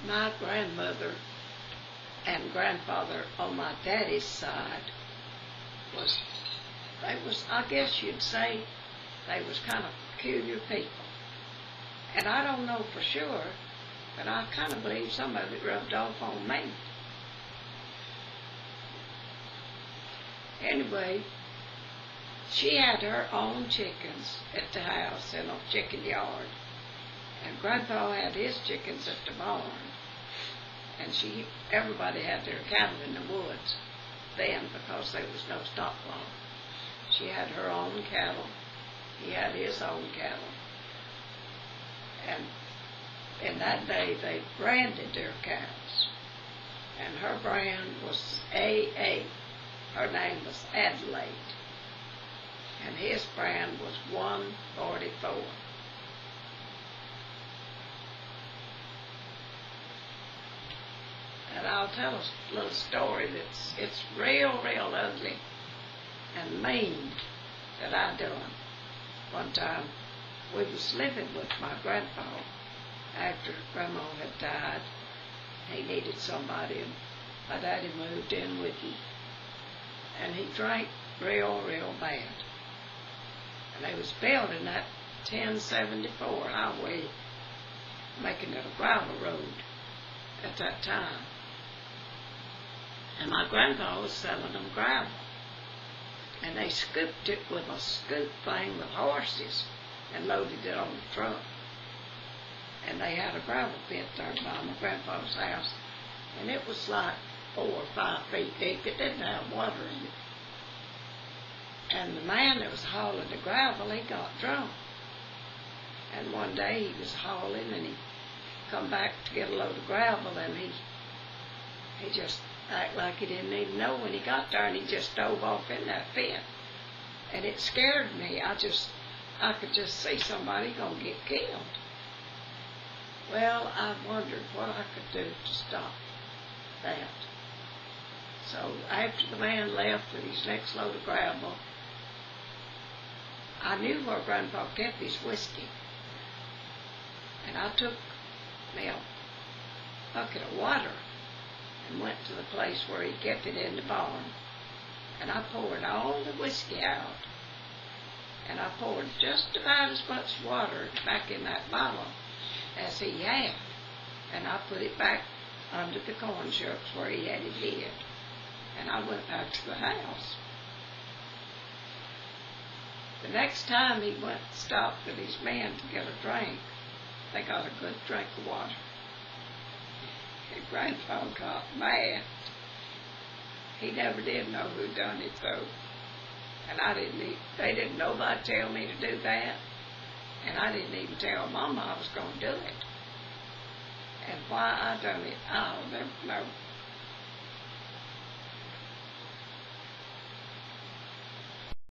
My grandmother and grandfather on my daddy's side I guess you'd say, they was kind of peculiar people. And I don't know for sure, but I kind of believe some of it rubbed off on me. Anyway, she had her own chickens at the house in a chicken yard. And Grandpa had his chickens at the barn. And everybody had their cattle in the woods then because there was no stock law. She had her own cattle. He had his own cattle. And in that day, they branded their cows. And her brand was AA. Her name was Adelaide. And his brand was 144. And I'll tell a little story it's real ugly and mean that I done. One time, we was living with my grandpa after Grandma had died. He needed somebody, and my daddy moved in with him. And he drank real bad. And they was building that 1074 highway, making it a gravel road at that time. And my grandpa was selling them gravel. And they scooped it with a scoop thing with horses and loaded it on the truck. And they had a gravel pit there by my grandpa's house. And it was like 4 or 5 feet deep. It didn't have water in it. And the man that was hauling the gravel, he got drunk. And one day he was hauling and he come back to get a load of gravel, and he just acted like he didn't even know when he got there, and he just dove off in that pit. And it scared me. I could just see somebody gonna get killed. Well, I wondered what I could do to stop that. So after the man left with his next load of gravel, I knew where Grandpa kept his whiskey. And I took me a bucket of water and went to the place where he kept it in the barn. And I poured all the whiskey out. And I poured just about as much water back in that bottle as he had. And I put it back under the corn shucks where he had it hid. And I went back to the house. The next time he went and stopped with his men to get a drink, they got a good drink of water. And Grandpa got mad. He never did know who done it though. And they didn't nobody tell me to do that. And I didn't even tell Mama I was going to do it. And why I done it, I'll never